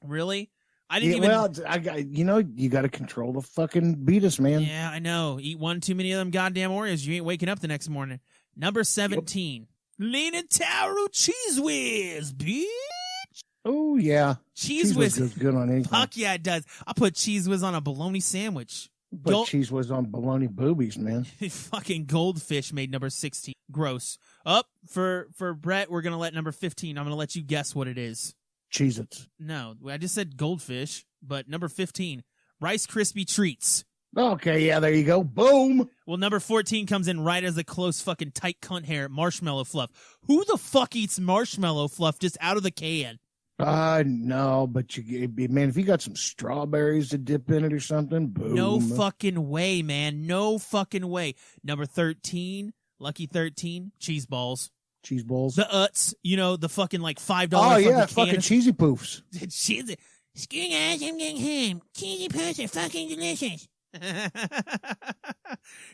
Really? I didn't you got to control the fucking beatus, man. Yeah, I know. Eat one too many of them goddamn Oreos, you ain't waking up the next morning. Number 17, Leaning Tower Cheese Whiz, bitch. Oh, yeah. Cheese Whiz goes good on anything. Fuck yeah, it does. I'll put Cheese Whiz on a bologna sandwich. But Cheese Whiz on bologna boobies, man. Fucking Goldfish made number 16. Gross. Up for Brett, we're going to let number 15. I'm going to let you guess what it is. Cheez-Its. No, I just said Goldfish, but number 15, Rice Krispie Treats. Okay, yeah, there you go. Boom. Well, number 14 comes in right as a close fucking tight cunt hair, Marshmallow Fluff. Who the fuck eats Marshmallow Fluff just out of the can? No, but man, if you got some strawberries to dip in it or something, boom. No fucking way, man. No fucking way. Number 13, Lucky 13, Cheese Balls. Cheese balls. The Utz, the fucking like $5 Oh, yeah, fucking fucking cheesy poofs. Cheesy. Excuse guys, I'm getting home. Cheesy poofs are fucking delicious.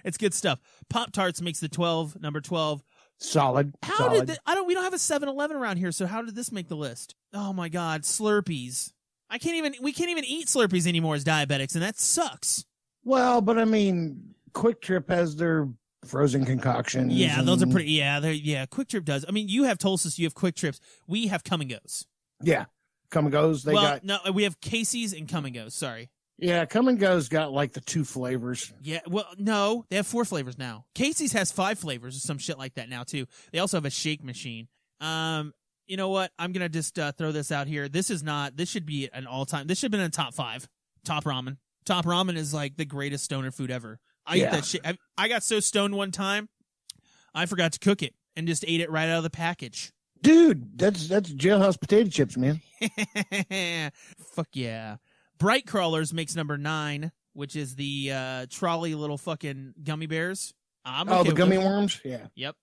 It's good stuff. Pop-Tarts makes the number 12. Solid. How did we don't have a 7-Eleven around here, so how did this make the list? Oh my God, Slurpees. We can't even eat Slurpees anymore as diabetics, and that sucks. Well, but I mean, Quick Trip has their frozen concoctions. Yeah, those are pretty. Yeah, Quick Trip does. I mean, you have Tulsa, you have Quick Trips. We have Come and Goes. Yeah, Come and Goes. No, we have Casey's and Come and Goes. Sorry. Yeah, Come and Go's got like the 2 flavors. Yeah, well, no, they have 4 flavors now. Casey's has 5 flavors or some shit like that now too. They also have a shake machine. You know what? I'm gonna just throw this out here. This should be an all-time. This should have been in the top 5. Top ramen. Top ramen is like the greatest stoner food ever. I eat that shit. I got so stoned one time, I forgot to cook it and just ate it right out of the package. Dude, that's jailhouse potato chips, man. Fuck yeah. Bright Crawlers makes number 9, which is the trolley little fucking gummy bears. The gummy worms? Yeah. Yep.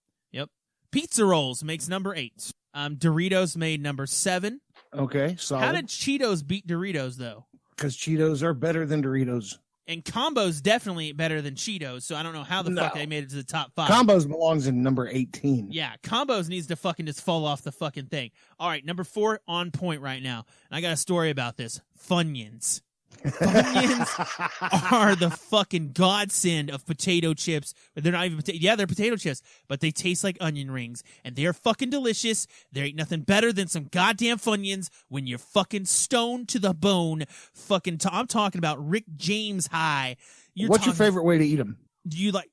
Pizza Rolls makes number 8. Doritos made number 7. Okay, solid. How did Cheetos beat Doritos, though? Because Cheetos are better than Doritos. And Combos definitely better than Cheetos, so I don't know how the fuck they made it to the top 5. Combos belongs in number 18. Yeah, Combos needs to fucking just fall off the fucking thing. All right, number 4 on point right now. And I got a story about this. Funyuns. Funyuns are the fucking godsend of potato chips. They're not even they're potato chips, but they taste like onion rings, and they're fucking delicious. There ain't nothing better than some goddamn Funyuns when you're fucking stoned to the bone. I'm talking about Rick James high. What's your favorite way to eat them?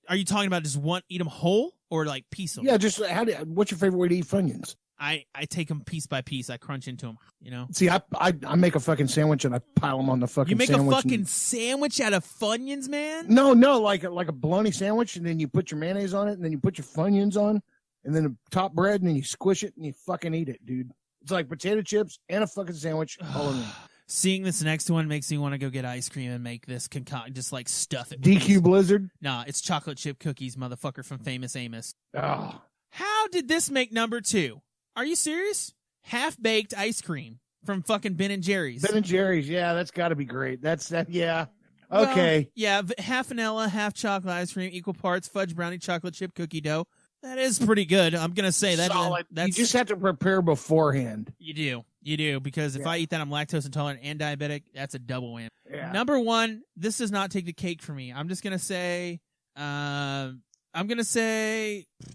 Are you talking about just eat them whole or like piece them? Yeah, just what's your favorite way to eat Funyuns? I take them piece by piece. I crunch into them, you know? See, I make a fucking sandwich and I pile them on the fucking sandwich. You make a fucking sandwich out of Funyuns, man? No, like a bologna sandwich, and then you put your mayonnaise on it, and then you put your Funyuns on, and then the top bread, and then you squish it, and you fucking eat it, dude. It's like potato chips and a fucking sandwich all in one. Seeing this next one makes me want to go get ice cream and make this concoction, just like stuff it. DQ Blizzard? Nah, it's chocolate chip cookies, motherfucker, from Famous Amos. Oh. How did this make number 2? Are you serious? Half-baked ice cream from fucking Ben & Jerry's. Ben & Jerry's, yeah, that's got to be great. Yeah. Okay. Well, yeah, half vanilla, half chocolate ice cream, equal parts fudge brownie chocolate chip cookie dough. That is pretty good. I'm going to say that. Solid. You just have to prepare beforehand. You do, because if I eat that, I'm lactose intolerant and diabetic. That's a double win. Yeah. Number 1, this does not take the cake for me. I'm just going to say,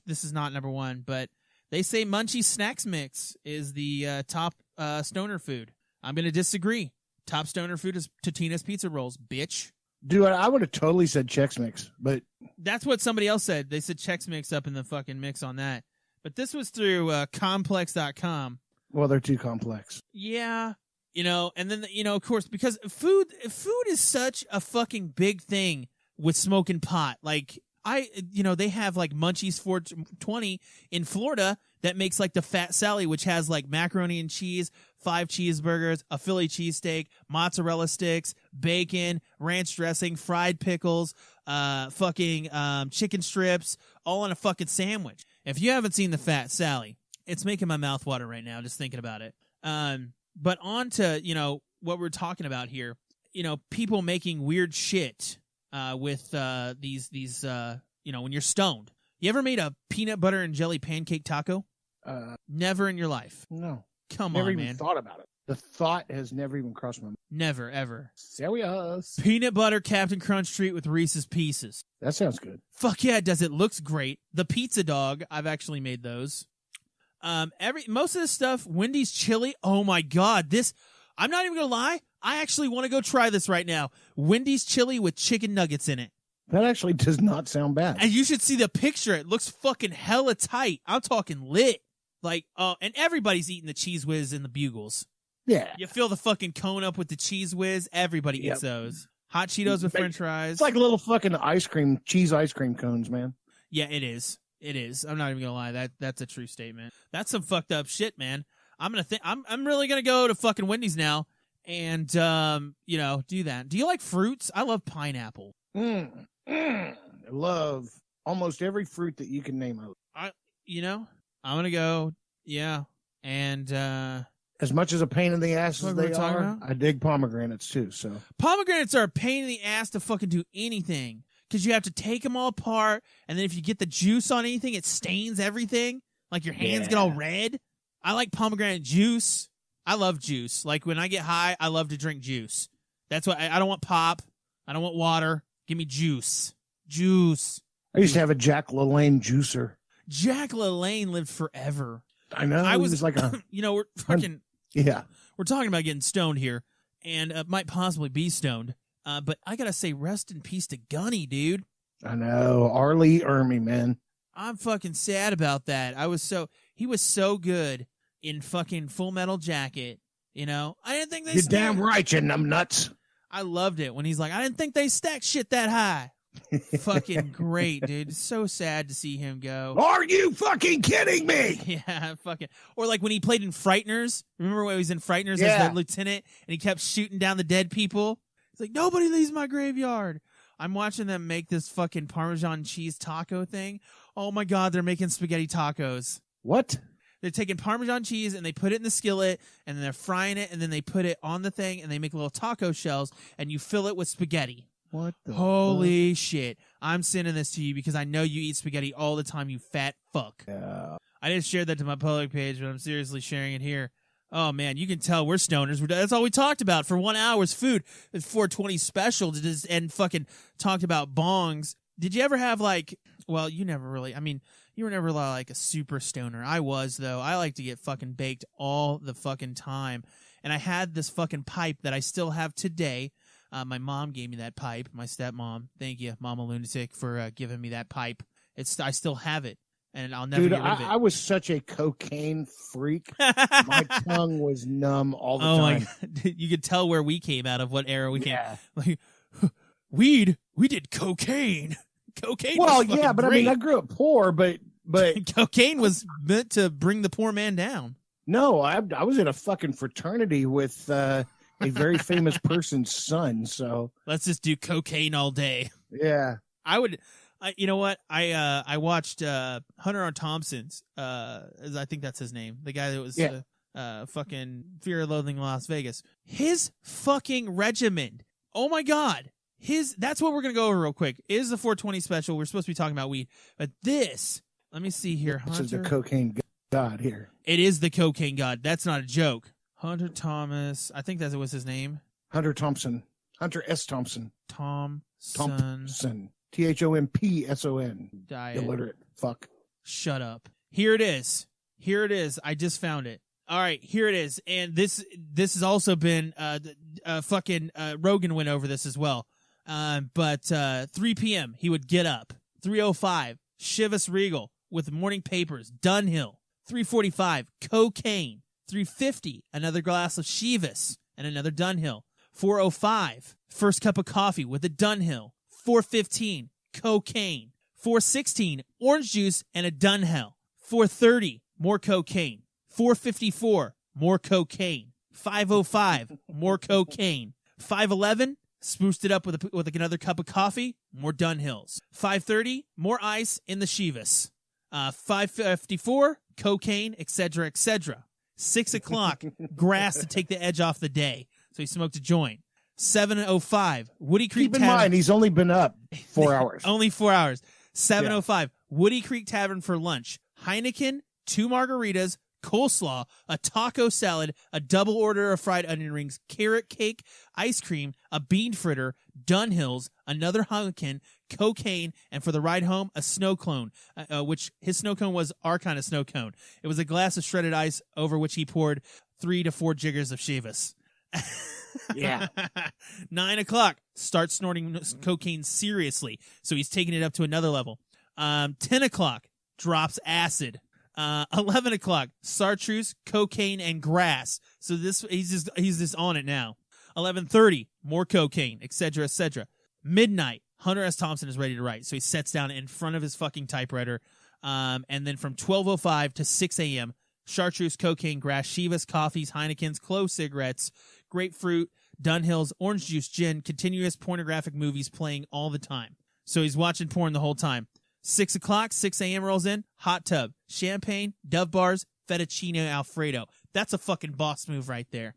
this is not number 1, but they say Munchie Snacks Mix is the top stoner food. I'm going to disagree. Top stoner food is Totino's Pizza Rolls, bitch. Dude, I would have totally said Chex Mix, but... That's what somebody else said. They said Chex Mix up in the fucking mix on that. But this was through complex.com. Well, they're too complex. Yeah. And then, of course, because food is such a fucking big thing with smoking pot. Like... they have like Munchies 420 in Florida that makes like the Fat Sally, which has like macaroni and cheese, 5 cheeseburgers, a Philly cheesesteak, mozzarella sticks, bacon, ranch dressing, fried pickles, chicken strips, all in a fucking sandwich. If you haven't seen the Fat Sally, it's making my mouth water right now just thinking about it. But on to, what we're talking about here, people making weird shit. With these when you're stoned. You ever made a peanut butter and jelly pancake taco? Never in your life. No. Come never on, even man. Thought about it. The thought has never even crossed my mind. Never, ever. Serious. Peanut butter Captain Crunch treat with Reese's Pieces. That sounds good. Fuck yeah, it does. It looks great. The pizza dog, I've actually made those. Most of this stuff, Wendy's chili. Oh my God, I'm not even gonna lie. I actually want to go try this right now. Wendy's chili with chicken nuggets in it. That actually does not sound bad. And you should see the picture. It looks fucking hella tight. I'm talking lit. Like, and everybody's eating the Cheese Whiz and the Bugles. Yeah. You fill the fucking cone up with the Cheese Whiz. Everybody eats those. Hot Cheetos with French fries. It's like little fucking cheese ice cream cones, man. Yeah, it is. It is. I'm not even gonna lie. That's a true statement. That's some fucked up shit, man. I'm really gonna go to fucking Wendy's now. And, do that. Do you like fruits? I love pineapple. I love almost every fruit that you can name. I'm going to go, yeah. And, as much as a pain in the ass as they are, about? I dig pomegranates too, so. Pomegranates are a pain in the ass to fucking do anything. because you have to take them all apart, and then if you get the juice on anything, it stains everything. Like your hands get all red. I like pomegranate juice. I love juice. Like when I get high, I love to drink juice. That's what I don't want pop. I don't want water. Give me juice. Juice. I used to have a Jack LaLanne juicer. Jack LaLanne lived forever. I know. I was like a we're fucking yeah. We're talking about getting stoned here, and might possibly be stoned. But I gotta say, rest in peace to Gunny, dude. I know. Arlie Ermy, man. I'm fucking sad about that. He was so good in fucking Full Metal Jacket. You know, I didn't think they. You're damn right, you numbnuts. I loved it when he's like, I didn't think they stacked shit that high. Fucking great, dude. It's so sad to see him go. Are you fucking kidding me? Yeah, fucking. Or like when he played in Frighteners. Remember when he was in Frighteners as the lieutenant and he kept shooting down the dead people? It's like, nobody leaves my graveyard. I'm watching them make this fucking Parmesan cheese taco thing. Oh my God, they're making spaghetti tacos. What? They're taking Parmesan cheese and they put it in the skillet and then they're frying it and then they put it on the thing and they make little taco shells and you fill it with spaghetti. What the Holy shit. I'm sending this to you because I know you eat spaghetti all the time, you fat fuck. Yeah. I didn't share that to my public page, but I'm seriously sharing it here. Oh, man, you can tell we're stoners. That's all we talked about for 1 hour's food. It's 420 special and fucking talked about bongs. Did you ever have well, you never really, you were never like a super stoner. I was, though. I like to get fucking baked all the fucking time. And I had this fucking pipe that I still have today. My mom gave me that pipe, my stepmom. Thank you, Mama Lunatic, for giving me that pipe. I still have it, and I'll never get rid of it. I was such a cocaine freak. My tongue was numb all the time. My God. You could tell where we came out of, what era we came. Like, weed, we did cocaine. Cocaine well, was yeah, but great. I grew up poor, but cocaine was meant to bring the poor man down. No, I was in a fucking fraternity with a very famous person's son, so let's just do cocaine all day. Yeah. You know what? I watched Hunter R. Thompson's I think that's his name. The guy that was fucking Fear and Loathing in Las Vegas. His fucking regimen. Oh my God. That's what we're gonna go over real quick. It is the 420 special. We're supposed to be talking about weed. But this, let me see here. This is the cocaine god here. It is the cocaine god. That's not a joke. Hunter Thomas. I think that was his name. Hunter Thompson. Hunter S. Thompson. Thompson. Thompson. Diet. Illiterate. Fuck. Shut up. Here it is. I just found it. All right, here it is. And this has also been Rogan went over this as well. But 3 p.m. he would get up. 3:05 Chivas Regal with morning papers. Dunhill. 3:45 cocaine. 3:50 another glass of Chivas and another Dunhill. 4:05 first cup of coffee with a Dunhill. 4:15 cocaine. 4:16 orange juice and a Dunhill. 4:30 more cocaine. 4:54 more cocaine. 5:05 more cocaine. 5:11 spoosed it up with another cup of coffee. More Dunhills. 5:30 more ice in the Chivas. 5:54 cocaine, etc., etc. 6 o'clock, grass to take the edge off the day. So he smoked a joint. 7:05, Woody Creek Keep in mind, he's only been up 4 hours. Only 4 hours. 7:05, Woody Creek Tavern for lunch. Heineken, 2 margaritas, coleslaw, a taco salad, a double order of fried onion rings, carrot cake, ice cream, a bean fritter, Dunhills, another Heineken, cocaine, and for the ride home, a snow cone, which his snow cone was our kind of snow cone. It was a glass of shredded ice over which he poured 3 to 4 jiggers of Chivas. Yeah. 9 o'clock, start snorting cocaine seriously. So he's taking it up to another level. 10 o'clock, drops acid. 11 o'clock, chartreuse, cocaine, and grass. So he's just on it now. 11:30, more cocaine, etc., etc. Midnight, Hunter S. Thompson is ready to write. So he sets down in front of his fucking typewriter. And then from 12:05 to 6 a.m., chartreuse, cocaine, grass, Chivas, coffees, Heinekens, clove cigarettes, grapefruit, Dunhills, orange juice, gin, continuous pornographic movies playing all the time. So he's watching porn the whole time. 6 o'clock, 6 a.m. rolls in, hot tub, champagne, Dove bars, fettuccine Alfredo. That's a fucking boss move right there.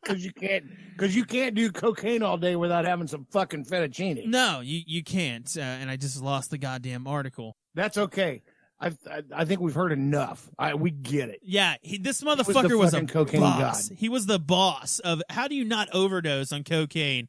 Because you can't do cocaine all day without having some fucking fettuccine. No, you can't. And I just lost the goddamn article. That's okay. I think we've heard enough. We get it. Yeah, this motherfucker was a cocaine boss. god. He was the boss of how do you not overdose on cocaine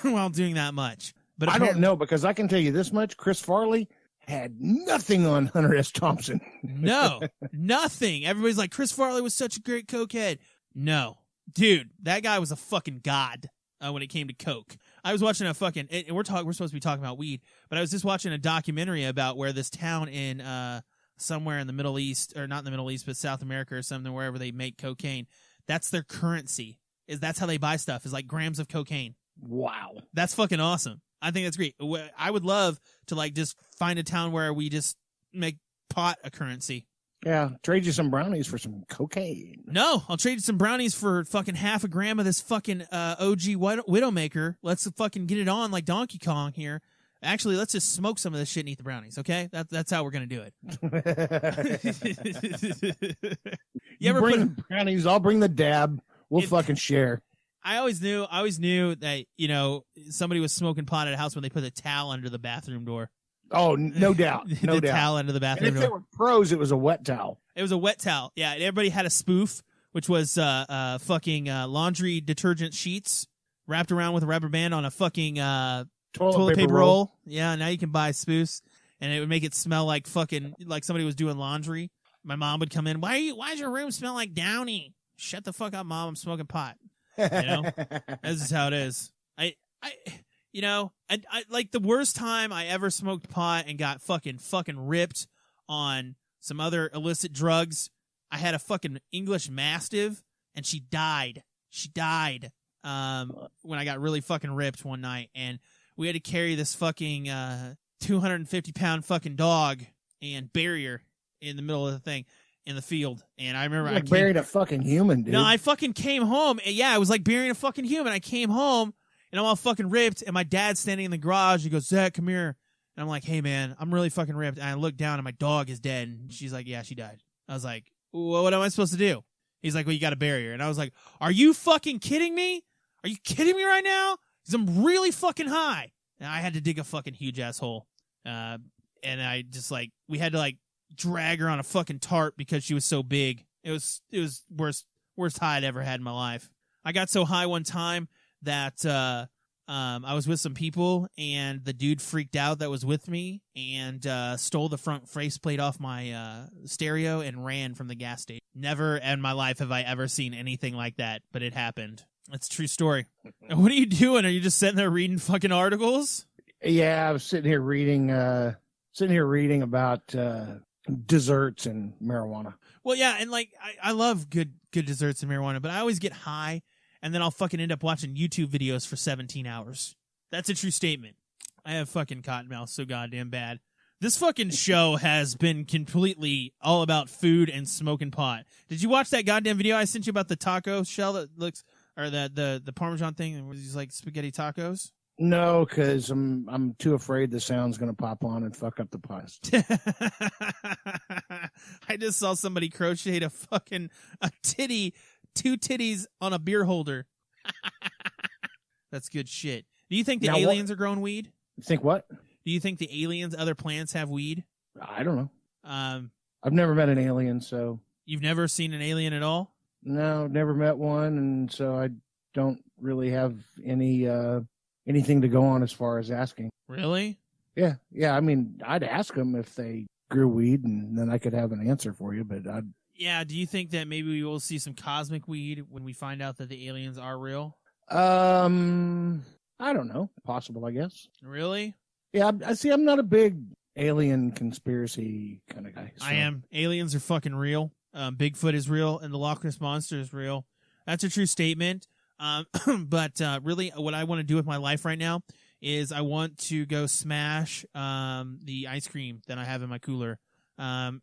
while doing that much? But I don't know, because I can tell you this much: Chris Farley had nothing on Hunter S. Thompson. No, nothing. Everybody's like, Chris Farley was such a great cokehead. No, dude, that guy was a fucking god when it came to coke. I was watching a fucking, and we're supposed to be talking about weed, but I was just watching a documentary about where this town in somewhere in the Middle East, or not in the Middle East, but South America or something, wherever they make cocaine. That's their currency. That's how they buy stuff, is like grams of cocaine. Wow, that's fucking awesome. I think that's great. I would love to like just find a town where we just make pot a currency. Yeah, trade you some brownies for some cocaine. No, I'll trade you some brownies for fucking half a gram of this fucking OG Widowmaker. Let's fucking get it on like Donkey Kong here. Actually, let's just smoke some of this shit and eat the brownies, okay? That's how we're gonna do it. You ever bring the brownies? I'll bring the dab. We'll fucking share. I always knew that, you know, somebody was smoking pot at a house when they put a towel under the bathroom door. Oh, no doubt. No doubt. Towel under the bathroom and if door. they were pros, it was a wet towel. It was a wet towel. Yeah, and everybody had a spoof, which was fucking laundry detergent sheets wrapped around with a rubber band on a fucking toilet paper roll. Yeah, now you can buy spoofs, and it would make it smell like fucking like somebody was doing laundry. My mom would come in. Why does your room smell like Downy? Shut the fuck up, Mom. I'm smoking pot. You know, this is how it is. I like the worst time I ever smoked pot and got fucking ripped on some other illicit drugs. I had a fucking English Mastiff, and she died. When I got really fucking ripped one night, and we had to carry this fucking 250-pound fucking dog and bury her in the middle of the thing. In the field, and I remember I buried a fucking human, dude. No, I fucking came home, and yeah, it was like burying a fucking human. I came home, and I'm all fucking ripped, and my dad's standing in the garage. He goes, Zach, come here. And I'm like, hey, man, I'm really fucking ripped. And I look down, and my dog is dead. And she's like, yeah, she died. I was like, well, what am I supposed to do? He's like, well, you got to bury her. And I was like, are you fucking kidding me? Are you kidding me right now? Because I'm really fucking high. And I had to dig a fucking huge ass hole. And I just like, we had to like, drag her on a fucking tarp because she was so big. It was worst high I'd ever had in my life. I got so high one time that I was with some people, and the dude freaked out that was with me and stole the front faceplate off my stereo and ran from the gas station. Never in my life have I ever seen anything like that, but it happened. It's a true story. What are you doing? Are you just sitting there reading fucking articles? Yeah, I was sitting here reading about desserts and marijuana. Well, yeah, and like I love good desserts and marijuana, but I always get high, and then I'll fucking end up watching YouTube videos for 17 hours. That's a true statement. I have fucking cottonmouth so goddamn bad. This fucking show has been completely all about food and smoking pot. Did you watch that goddamn video I sent you about the taco shell that looks, or the Parmesan thing, and these like spaghetti tacos? No, because I'm too afraid the sound's gonna pop on and fuck up the pasta. I just saw somebody crocheted a titty, two titties on a beer holder. That's good shit. Do you think the aliens are growing weed? Think what? Do you think the aliens, other planets, have weed? I don't know. I've never met an alien, so. You've never seen an alien at all? No, never met one, and so I don't really have anything to go on as far as asking. Really? Yeah. I mean, I'd ask them if they grew weed, and then I could have an answer for you. But yeah. Do you think that maybe we will see some cosmic weed when we find out that the aliens are real? I don't know. Possible, I guess. Really? Yeah. I see. I'm not a big alien conspiracy kind of guy. So. I am. Aliens are fucking real. Bigfoot is real, and the Loch Ness Monster is real. That's a true statement. But really, what I want to do with my life right now is I want to go smash the ice cream that I have in my cooler,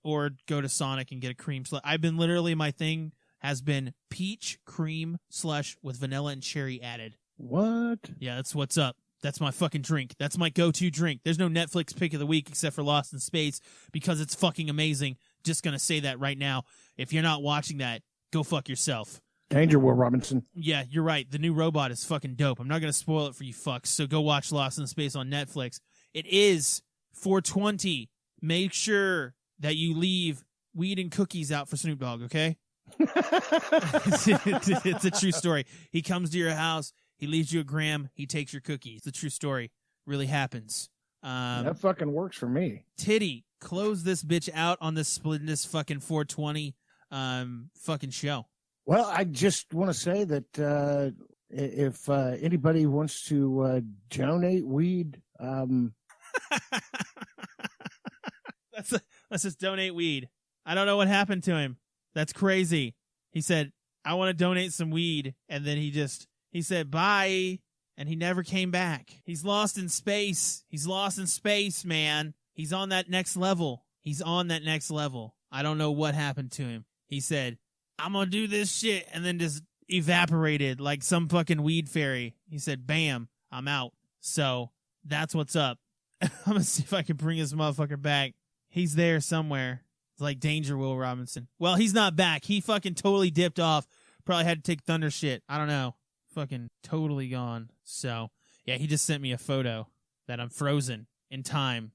or go to Sonic and get a cream slush. I've been literally, my thing has been peach cream slush with vanilla and cherry added. What? Yeah, that's what's up. That's my fucking drink. That's my go-to drink. There's no Netflix pick of the week except for Lost in Space because it's fucking amazing. Just gonna say that right now. If you're not watching that, go fuck yourself. Danger, Will Robinson. Yeah, you're right. The new robot is fucking dope. I'm not going to spoil it for you fucks, so go watch Lost in Space on Netflix. It is 420. Make sure that you leave weed and cookies out for Snoop Dogg, okay? It's a true story. He comes to your house, he leaves you a gram, he takes your cookies. It's a true story. Really happens. That fucking works for me. Titty, close this bitch out on this fucking 420 fucking show. Well, I just want to say that if anybody wants to donate weed, let's just donate weed. I don't know what happened to him. That's crazy. He said, I want to donate some weed. And then he said, bye. And he never came back. He's lost in space. He's lost in space, man. He's on that next level. I don't know what happened to him. He said, I'm going to do this shit. And then just evaporated like some fucking weed fairy. He said, bam, I'm out. So that's what's up. I'm going to see if I can bring this motherfucker back. He's there somewhere. It's like Danger Will Robinson. Well, he's not back. He fucking totally dipped off. Probably had to take thunder shit. I don't know. Fucking totally gone. So, yeah, he just sent me a photo that I'm frozen in time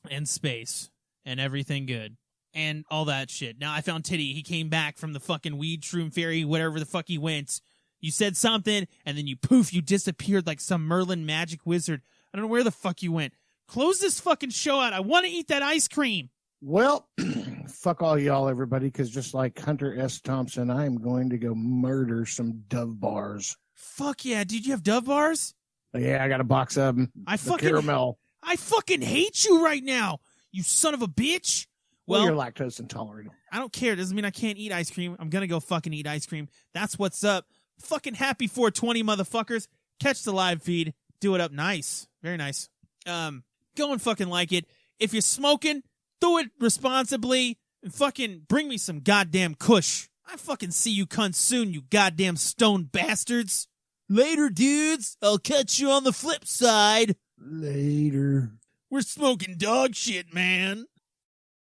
and space and everything good and all that shit. Now I found Titty. He came back from the fucking weed shroom fairy, whatever the fuck he went. You said something and then you poof, you disappeared like some Merlin magic wizard. I don't know where the fuck you went. Close this fucking show out. I want to eat that ice cream. Well, fuck all y'all, everybody, because just like Hunter S. Thompson, I am going to go murder some Dove bars. Fuck yeah, dude, you have Dove bars? Yeah, I got a box of them. Caramel. I fucking hate you right now, you son of a bitch. Well, you're lactose intolerant. I don't care. It doesn't mean I can't eat ice cream. I'm going to go fucking eat ice cream. That's what's up. Fucking happy 420, motherfuckers. Catch the live feed. Do it up nice. Very nice. Go and fucking like it. If you're smoking, do it responsibly and fucking bring me some goddamn kush. I fucking see you cunts soon, you goddamn stone bastards. Later, dudes. I'll catch you on the flip side. Later. We're smoking dog shit, man.